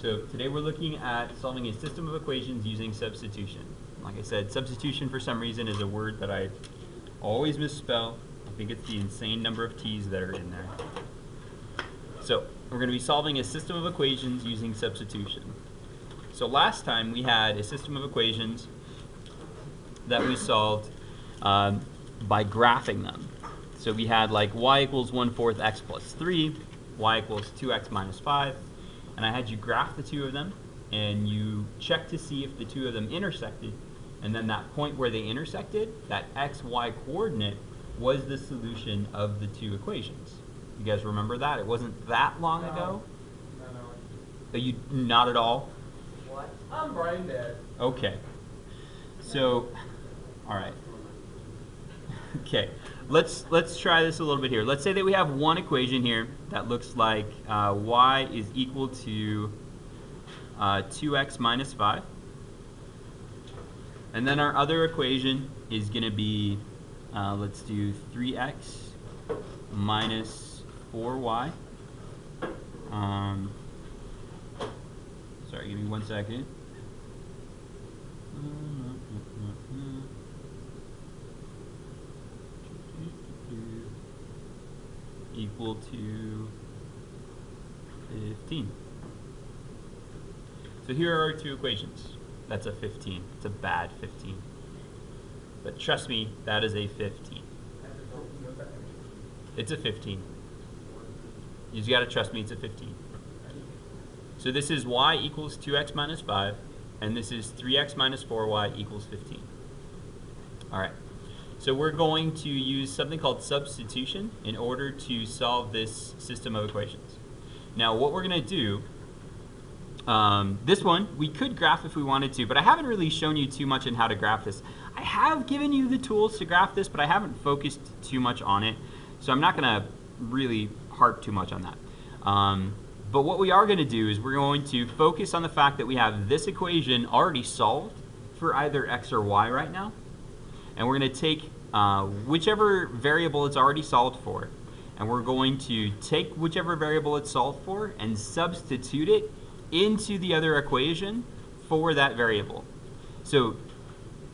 So today we're looking at solving a system of equations using substitution. Like I said, substitution for some reason is a word that I always misspell. I think it's the insane number of t's that are in there. So we're going to be solving a system of equations using substitution. So last time we had a system of equations that we solved by graphing them. So we had like y equals 1/4 x plus 3, y equals 2x minus 5, and I had you graph the two of them, and you check to see if the two of them intersected, and then that point where they intersected, that x, y coordinate, was the solution of the two equations. You guys remember that? It wasn't that long ago? No. You not at all? What? I'm brain dead. Okay. So, all right. Okay. Let's try this a little bit here. Let's say that we have one equation here that looks like y is equal to 2x minus 5. And then our other equation is going to be, let's do 3x minus 4y. Sorry, give me 1 second. Equal to 15. So here are our two equations. That's a 15. It's a bad 15. But trust me, that is a 15. It's a 15. You just got to trust me, it's a 15. So this is y equals 2x minus 5, and this is 3x minus 4y equals 15. All right. So we're going to use something called substitution in order to solve this system of equations. Now what we're going to do, this one, we could graph if we wanted to, but I haven't really shown you too much on how to graph this. I have given you the tools to graph this, but I haven't focused too much on it, so I'm not going to really harp too much on that. But what we are going to do is we're going to focus on the fact that we have this equation already solved for either x or y right now. And we're going to take whichever variable it's already solved for, and we're going to take whichever variable it's solved for and substitute it into the other equation for that variable. So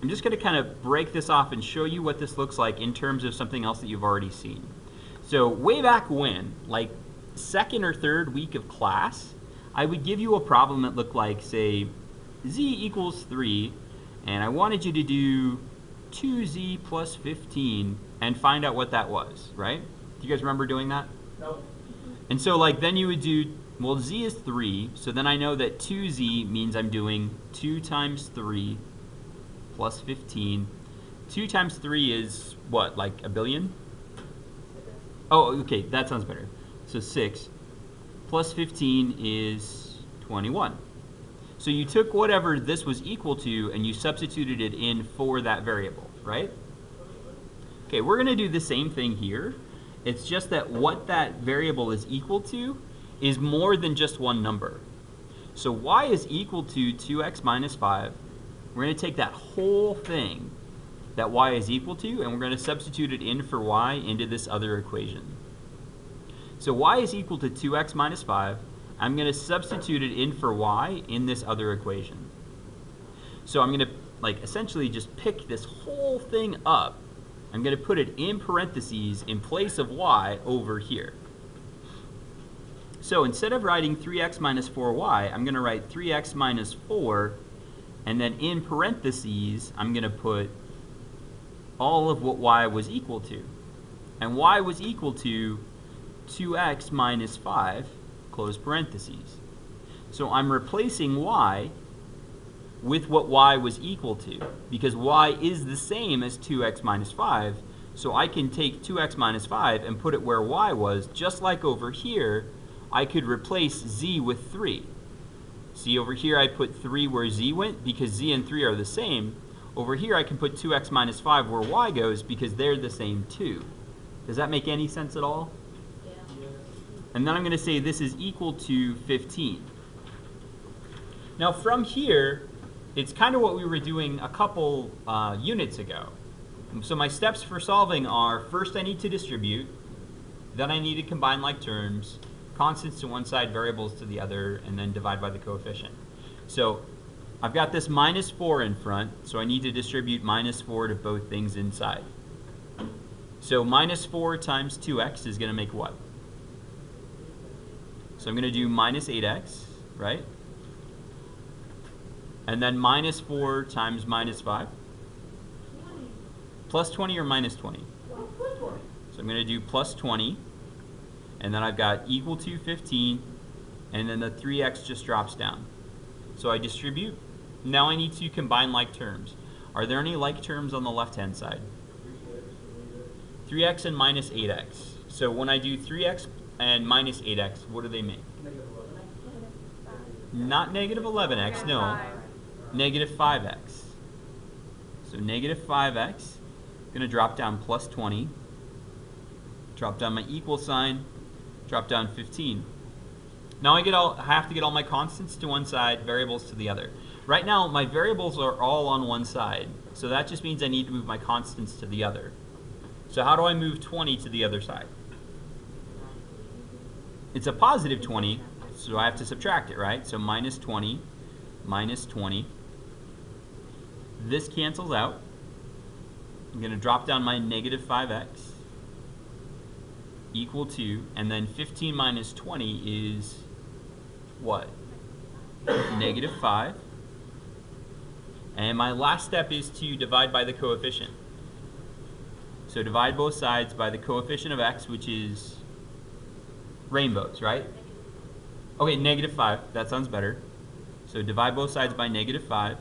I'm just going to kind of break this off and show you what this looks like in terms of something else that you've already seen. So way back when, like second or third week of class, I would give you a problem that looked like, say, z equals 3, and I wanted you to do 2z plus 15 and find out what that was, right? Do you guys remember doing that? No. And so like then you would do, well, z is 3, so then I know that 2z means I'm doing 2 times 3 plus 15. 2 times 3 is what, like a billion? Oh, okay, that sounds better. So 6 plus 15 is 21. So you took whatever this was equal to and you substituted it in for that variable, right? Okay, we're going to do the same thing here. It's just that what that variable is equal to is more than just one number. So y is equal to 2x minus 5. We're going to take that whole thing that y is equal to, and we're going to substitute it in for y into this other equation. So y is equal to 2x minus 5. I'm going to substitute it in for y in this other equation. So I'm going to like essentially just pick this whole thing up. I'm going to put it in parentheses in place of y over here. So instead of writing 3x minus 4y, I'm going to write 3x minus 4, and then in parentheses, I'm going to put all of what y was equal to. And y was equal to 2x minus 5, close parentheses. So I'm replacing y with what y was equal to, because y is the same as 2x minus 5, so I can take 2x minus 5 and put it where y was, just like over here, I could replace z with 3. See, over here I put 3 where z went, because z and 3 are the same. Over here I can put 2x minus 5 where y goes, because they're the same too. Does that make any sense at all? And then I'm going to say this is equal to 15. Now from here, it's kind of what we were doing a couple units ago. So my steps for solving are, first I need to distribute, then I need to combine like terms, constants to one side, variables to the other, and then divide by the coefficient. So I've got this minus 4 in front, so I need to distribute minus 4 to both things inside. So minus 4 times 2x is going to make what? So I'm going to do minus 8x, right? And then minus 4 times minus 5. Plus 20 or minus 20? So I'm going to do plus 20. And then I've got equal to 15. And then the 3x just drops down. So I distribute. Now I need to combine like terms. Are there any like terms on the left-hand side? 3x and minus 8x. So when I do 3x and minus 8x, what do they make? Not negative 11x, no. Negative 5x. So negative 5x, going to drop down plus 20. Drop down my equal sign. Drop down 15. Now I have to get all my constants to one side, variables to the other. Right now, my variables are all on one side. So that just means I need to move my constants to the other. So how do I move 20 to the other side? It's a positive 20, so I have to subtract it, right? So minus 20, minus 20. This cancels out. I'm going to drop down my negative 5x equal to, and then 15 minus 20 is what? Negative 5. And my last step is to divide by the coefficient. So divide both sides by the coefficient of x, which is rainbows, right? Okay, negative 5. That sounds better. So divide both sides by negative 5.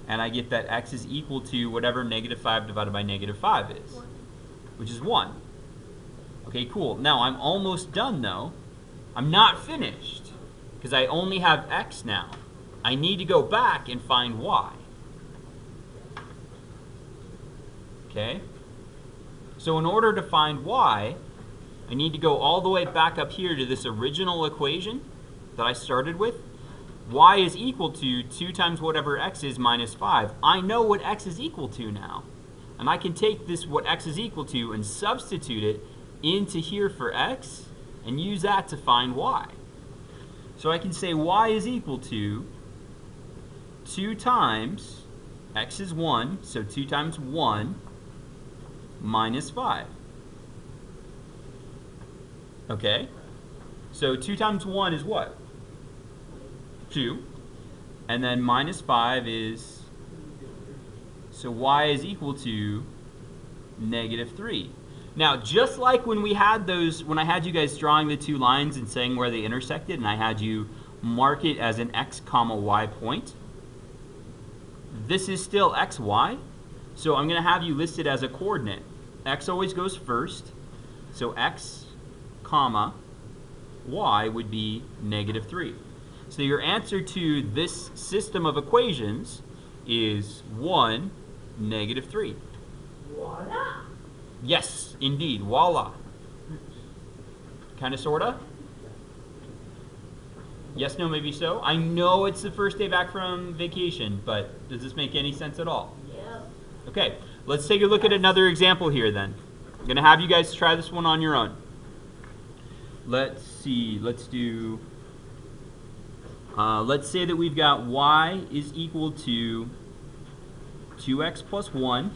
And I get that x is equal to whatever negative 5 divided by negative 5 is, which is 1. Okay, cool. Now, I'm almost done, though. I'm not finished, because I only have x now. I need to go back and find y. Okay? So in order to find y, I need to go all the way back up here to this original equation that I started with. Y is equal to 2 times whatever x is minus 5. I know what x is equal to now. And I can take this, what x is equal to, and substitute it into here for x, and use that to find y. So I can say y is equal to 2 times, x is 1, so 2 times 1 minus 5. Okay? So 2 times 1 is what? 2. And then minus 5 is, so y is equal to negative 3. Now, just like when we had those, when I had you guys drawing the two lines and saying where they intersected, and I had you mark it as an x comma y point, this is still x, y. So I'm going to have you listed as a coordinate. X always goes first. So x comma y would be negative 3. So your answer to this system of equations is 1, negative 3. Voila! Yes, indeed. Voila. Kind of, sort of? Yes, no, maybe so. I know it's the first day back from vacation, but does this make any sense at all? Yeah. Okay, let's take a look at another example here then. I'm going to have you guys try this one on your own. Let's see. Let's do... let's say that we've got y is equal to 2x plus 1.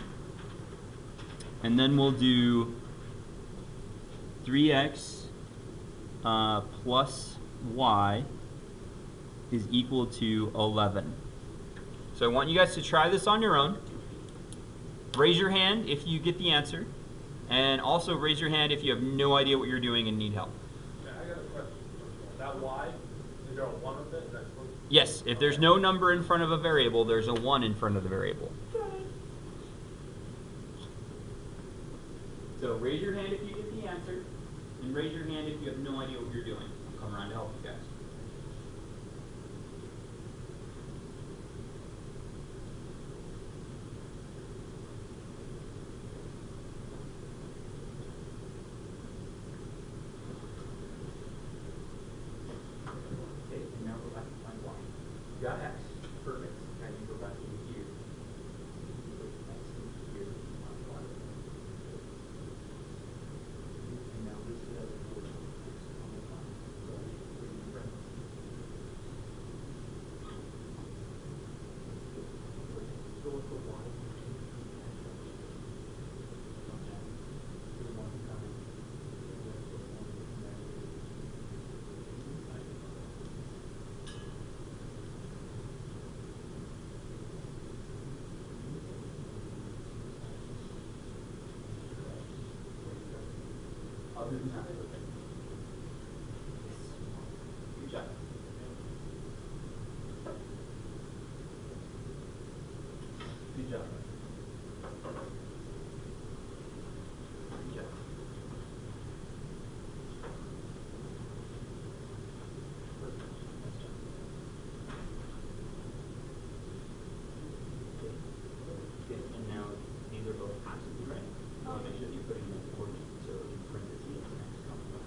And then we'll do 3x plus y is equal to 11. So I want you guys to try this on your own. Raise your hand if you get the answer. And also raise your hand if you have no idea what you're doing and need help. Yeah, I got a question. That y, is there a 1 of it? Yes, if there's no number in front of a variable, there's a 1 in front of the variable. So raise your hand if you get the answer, and raise your hand if you have no idea what you're doing. I'll come around to help you guys. Okay, and now go back and find y. You got x. Perfect. Now you go back to here. Put x in here. And now this is the other portion of x on the line. Good job. Good job. Good job. Good. And now these are both absolutely right. Make sure that you're putting them in coordinates, so in parentheses next column.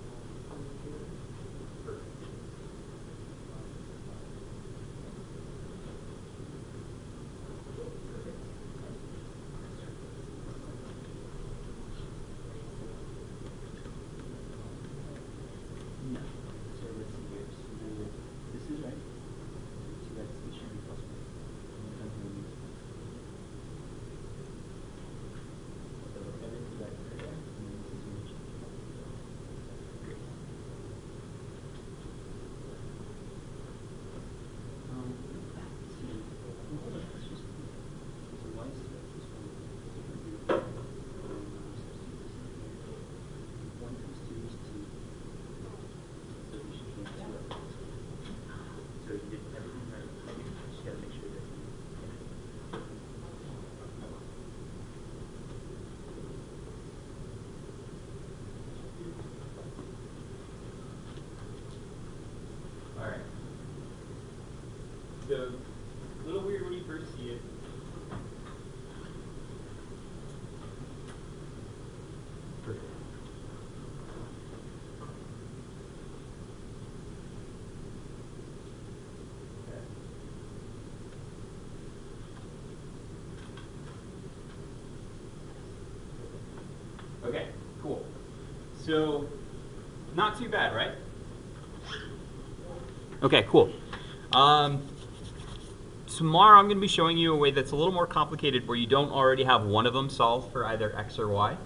Perfect. No. So let's see here. So this is right. So that's this should be plus one. So everything's right there, and then this is going to change. Great. Let's see. Let's just so why is this just one? One times two is two. So we should get 2 of those. So you did everything right. You just got to make sure that you all right. So a little weird when you first see it. Perfect. Okay, cool. So, not too bad, right? Okay, cool. Tomorrow I'm going to be showing you a way that's a little more complicated where you don't already have one of them solved for either x or y.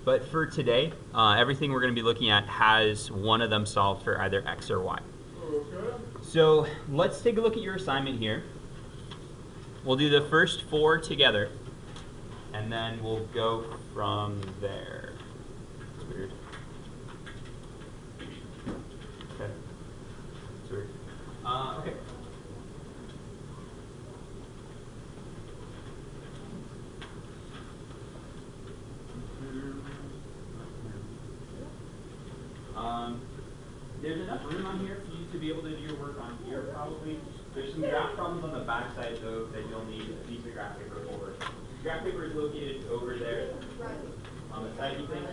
But for today, everything we're going to be looking at has one of them solved for either x or y. So let's take a look at your assignment here. We'll do the first 4 together, and then we'll go from there. It's weird. Okay. It's weird. Okay. There's enough room on here for you to be able to do your work on here, probably. There's some graph problems on the back side, though, that you'll need a piece of graph paper for. Graph paper is located over there on the side, you think?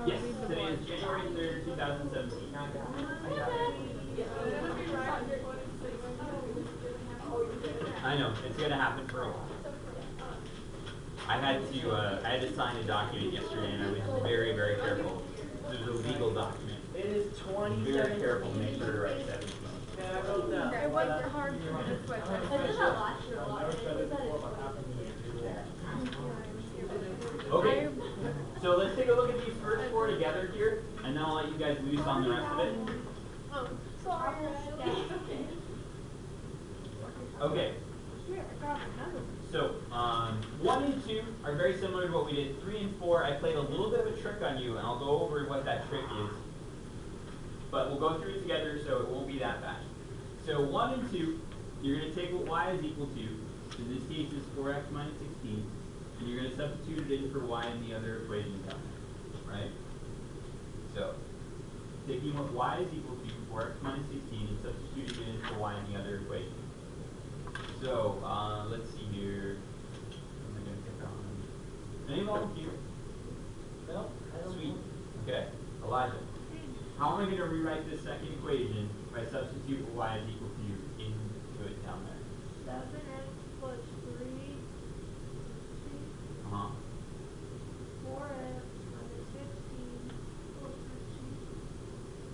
Yes, today is January 3rd, 2017. I know, it's going to happen for a while. I had to sign a document yesterday, and I was very, very careful. It was a legal document. It is 20. Very careful to make sure to write 17. Yeah, I wrote that. It wasn't hard for me to switch. Okay, so let's take a look at these first 4 together here, and then I'll let you guys loose on the rest of it. Okay. So, 1 and 2 are very similar to what we did. 3 and 4, I played a little bit of a trick on you, and I'll go over what that trick is. But we'll go through it together, so it won't be that bad. So 1 and 2, you're going to take what y is equal to. In this case, is 4x minus 16. And you're going to substitute it in for y in the other equation down there, right? So, taking what y is equal to, 4x minus 16, and substituting it in for y in the other equation. So, let's see here. What am I going to pick on? Any volunteer? No? Sweet. Okay. Elijah. How am I going to rewrite this second equation if I substitute what y is equal to into it down there? 7x plus 3 Uh-huh. 4x minus 15 plus 13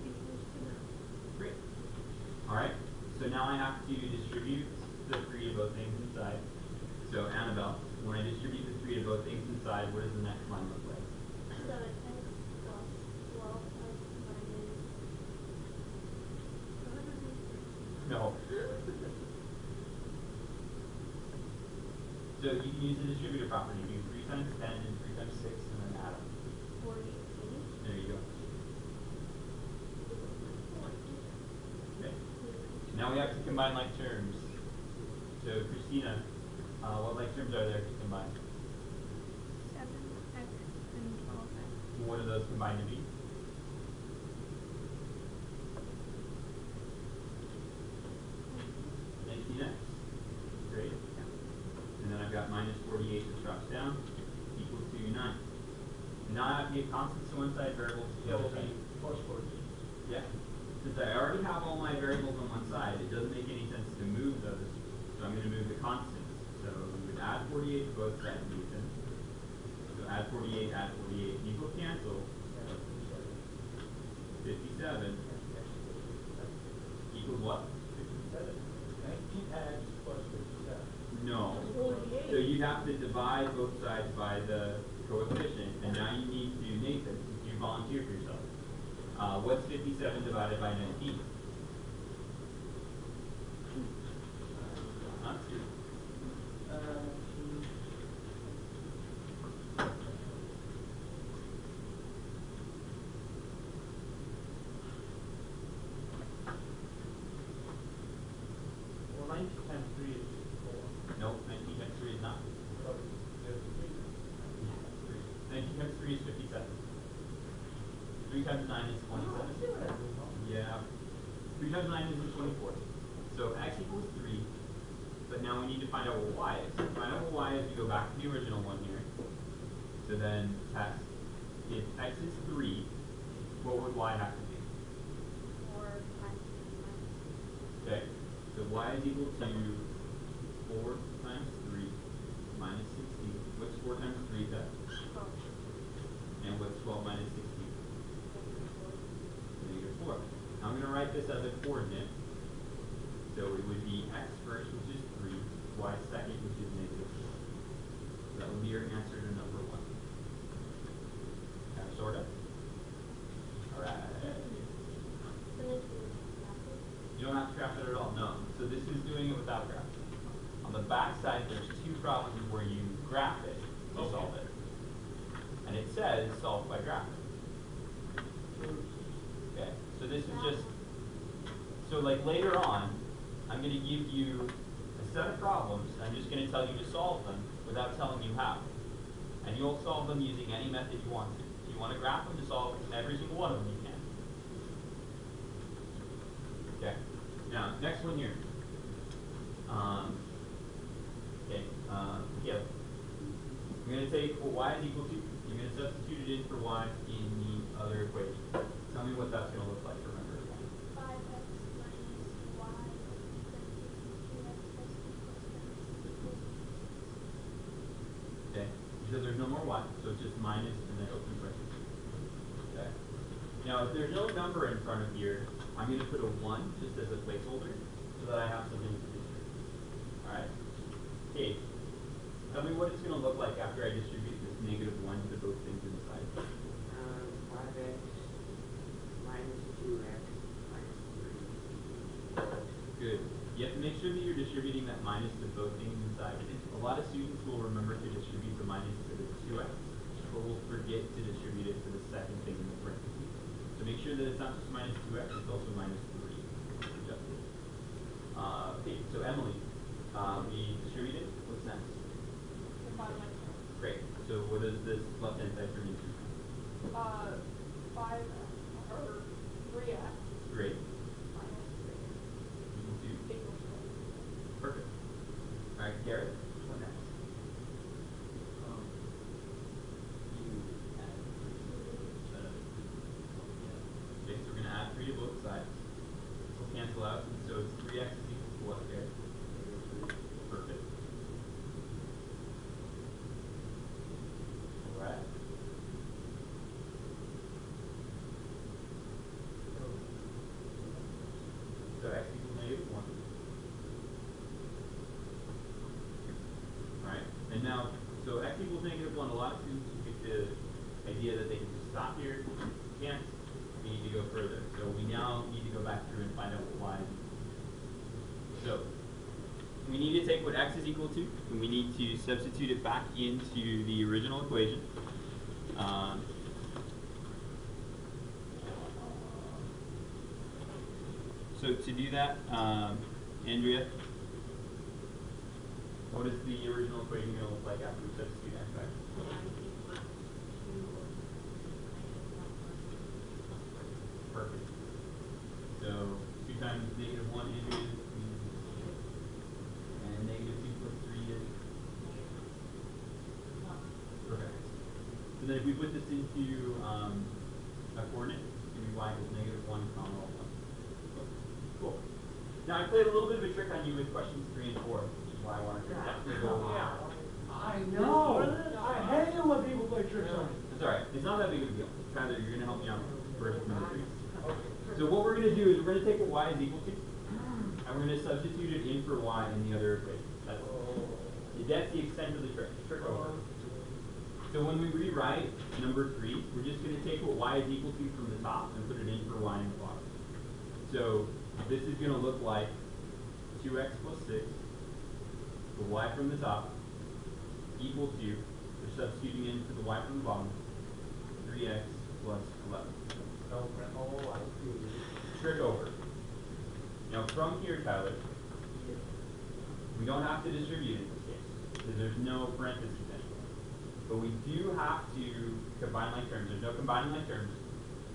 equals to 9. Great. All right. So now I have to distribute the 3 things inside, what does the next line look like? So it's x plus 12x minus. No. So you can use the distributive property. Do 3 times 10 and 3 times 6 and then add them. 48. There you go. Okay. Now we have to combine like terms. So Christina, what like terms are there to combine? 7x and 12x. What do those combine to be? 19x. Great. And then I've got minus 48 which drops down, equals to 9. And now I have to get constants to one side, variables to the other side. Plus 14. Yeah. Since I already have all my variables on one side, it doesn't make any sense to move those. So I'm going to move the constants. So we would add 48 to both sides of Newton. So add 48, equals cancel. 57 equals what? 19x plus 57. No. 48. So you'd have to divide both sides by the coefficient, and now you need to, Nathan, you volunteer for yourself. What's 57 divided by 19? Not 2. Well, 19 times 3 is 4. Nope, 19 times 3 is not. So there's 3. 19 times 3 is 57. 3 times 9 is 27. Yeah. 3 times 9 is 24. So x equals 3. But now we need to find out what y is. To find out what y is, we go back to the original one here. So then test. If x is 3, what would y have to be? 4 times 9. Okay. So y is equal to 4 times 3 minus 16. What's 4 times 3 to? 12. And what's 12 minus 16? Negative 4. Now I'm going to write this as a coordinate. So it would be x first, which is 3, y second, which is negative 4. So that would be your answer to number 1. Kind of, sort of? Alright. You don't have to graph it at all, no. So this is doing it without graphing. On the back side, there's 2 problems where you graph it to solve it. And it says solve by graphing. Okay, so this is just, so like later on, I'm going to give you a set of problems, and I'm just going to tell you to solve them without telling you how. And you'll solve them using any method you want to. If you want to graph them to solve every single one of them, you can. Okay, now, next one here. Yeah. I'm going to take what y is equal to. You're going to substitute it in for y in the other equation. Tell me what that's going to look like. Remember again. 5x minus y Okay, because there's no more y, so it's just minus and then open parentheses. Okay. Now, if there's no number in front of here, I'm going to put a 1 just as a placeholder so that I have something to do. All right. Okay. Tell me what it's going to look like after I distribute this negative 1 to both things inside. 5x minus 2x minus 3. Good. You have to make sure that you're distributing that minus to both things inside. A lot of students will remember to distribute the minus to the 2x, but will forget to distribute it to the second thing in the parentheses. So make sure that it's not just minus 2x, it's also minus 3. Adjusted. Okay, so Emily, we distributed. What's next? Great. So what does this left-hand side turn into? 5 or 3x Great. minus 3 Equal to? equals Perfect. All right, Garrett, what next? Okay, so we're going to add 3 to both sides. We'll cancel out, and so it's 3x is equal to what, Garrett? Perfect. All right. So x equals negative 1. Alright, and now, so So x equals -1, a lot of students get the idea that they can just stop here. We can't. We need to go further. So we now need to go back through and find out what y is equal to. So we need to take what x is equal to, and we need to substitute it back into the original equation. So to do that, Andrea, what is the original equation going to look like after we substitute x back? Perfect. So 2 times -1, Andrea, and -2 plus 3 is? Perfect. So then if we put this into a coordinate, it's going to be y equals -1, comma 1. Cool. Now I played a little bit of a trick on you with questions 3 and 4, which is why I wanted to definitely go over. I know. I hate it when people play tricks on me. It's alright. It's not that big of a deal. Tyler, you're going to help me out first number 3. So what we're going to do is we're going to take what y is equal to, and we're going to substitute it in for y in the other equation. That's the extent of the trick over. So when we rewrite number 3, we're just going to take what y is equal to from the top and put it in for y in the bottom. So this is going to look like 2x plus 6, the y from the top, equal to, we're substituting in for the y from the bottom, 3x plus 11. Trick over. Now from here, Tyler, we don't have to distribute in this case, because there's no parentheses anymore. But we do have to combine like terms. There's no combining like terms.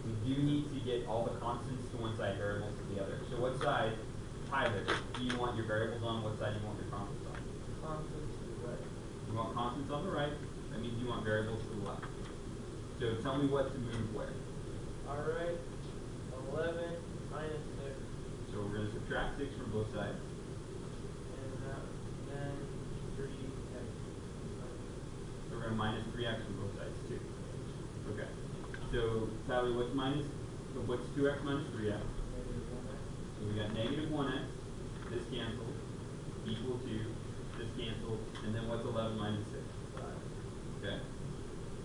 We do need to get all the constants to one side, variables to the other. So what side, Tyler, do you want your variables on? What side do you want your constants on? Constants to the right. You want constants on the right. That means you want variables to the left. So tell me what to move where. Alright, 11 minus 6, So we're going to subtract 6 from both sides. and then 3x. So we're going to minus 3x from both sides too. Okay. So Tyler, what's 2x minus 3x? So we got -1x, this canceled, equal to, this canceled, and then what's 11 minus 6? 5. Okay.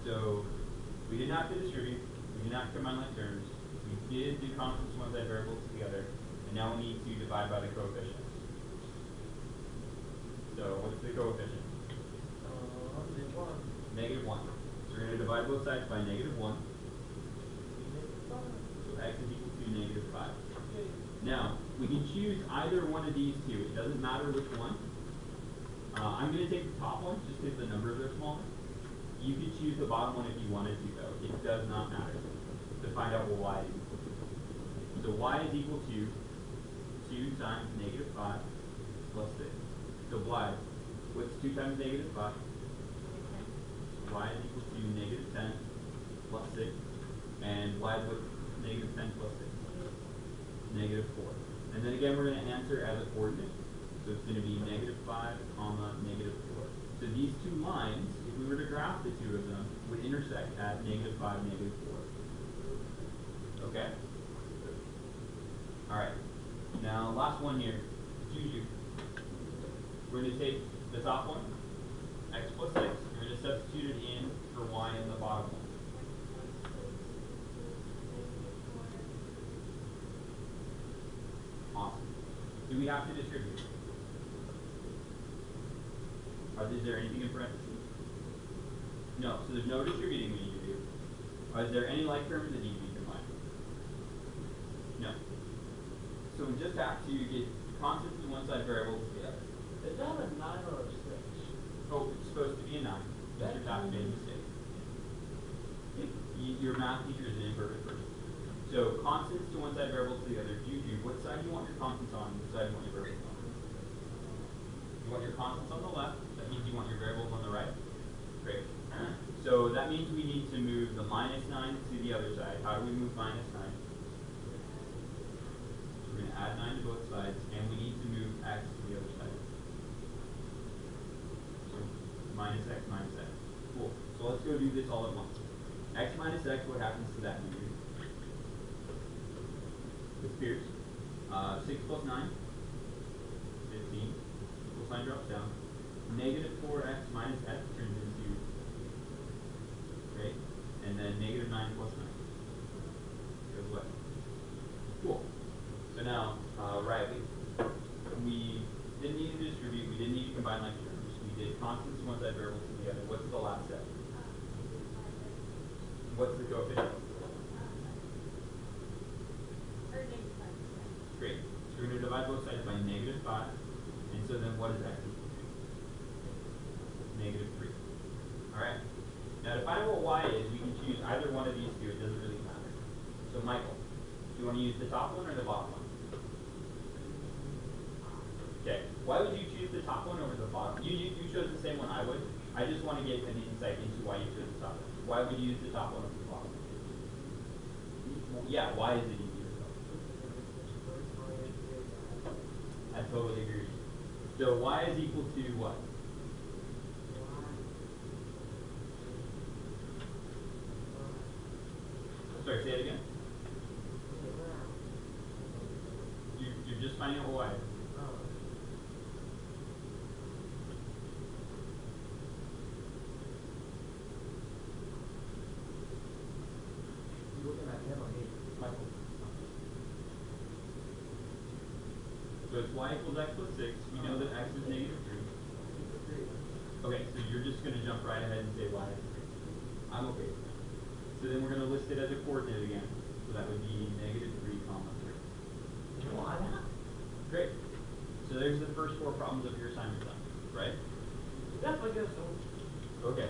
So we didn't have to distribute, we did not combine like terms, we did do constants to one side, variables to the other, and now we need to divide by the coefficients. So what's the coefficient? -1. So we're going to divide both sides by -1. So x is equal to -5. Now, we can choose either one of these two. It doesn't matter which one. I'm going to take the top one just because the numbers are smaller. You could choose the bottom one if you wanted to, though. It does not matter to find out what y is equal to. So y is equal to 2 times -5 plus 6. So Blythe, what's 2 times -5? Y is equal to -10 plus 6. And Blythe, what's -10 plus 6? -4. And then again, we're going to answer as a coordinate. So it's going to be -5, comma, -4. So these two lines, if we were to graph the two of them, would intersect at -5, -4. Okay? Alright. Now, last one here. Juju. We're going to take the top one, x plus 6. We're going to substitute it in for y in the bottom one. Awesome. Do we have to distribute? Is there anything in parentheses? No, so there's no distributing we need to do. Is there any like terms that need to be combined? No. So we just have to get constants to one side, variables to the other. Is that a 9 or a 6? Oh, it's supposed to be a 9. Mr. Taft made a mistake. Your math teacher is an imperfect person. So constants to one side, variables to the other. Juju, what side do you want your constants on? What side do you want your variables on? You want your constants on the left. That means you want your variables on the right. Great. So that means we need to move the -9 to the other side. How do we move -9? We're going to add 9 to both sides, and we need to move x to the other side. So -x minus x. Cool. So let's go do this all at once. X minus x, what happens to that number? Disappears. 6 plus 9, 15. Equal sign drops down. -4x minus x turns into then negative 9 plus 9 goes away. Cool. So now, right, we didn't need to distribute, we didn't need to combine like terms. We did constants to one side, variables to the other. What's the last step? What's the coefficient? Great. So we're going to divide both sides by negative 5. And so then what is x equal to? Negative 3. Alright. Now to find out what y is, we can choose either one of these two. It doesn't really matter. So Michael, do you want to use the top one or the bottom one? Okay. Why would you choose the top one over the bottom? You chose the same one I would. I just want to get an insight into why you chose the top one. Why would you use the top one over the bottom? Yeah, why is it easier? I totally agree. So y is equal to what? Sorry, say it again. You're just finding out y. So it's y equals x plus 6. We know that x is negative 3. Okay, so you're just going to jump right ahead and say y is 3. I'm okay with that. So then we're going to list it as a coordinate again. So that would be negative 3, comma 3. Why not? Great. So there's the first 4 problems of your assignment done, right? Definitely good. So Okay.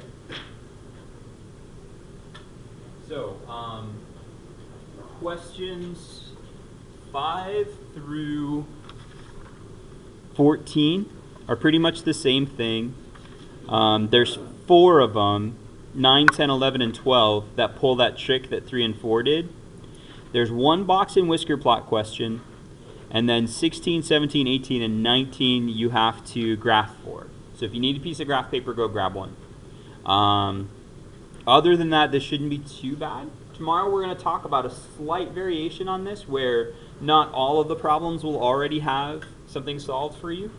So, questions 5 through 14 are pretty much the same thing. There's 4 of them, 9, 10, 11, and 12, that pull that trick that 3 and 4 did. There's 1 box and whisker plot question, and then 16, 17, 18, and 19 you have to graph for. So if you need a piece of graph paper, go grab one. Other than that, this shouldn't be too bad. Tomorrow we're going to talk about a slight variation on this where not all of the problems will already have something solved for you.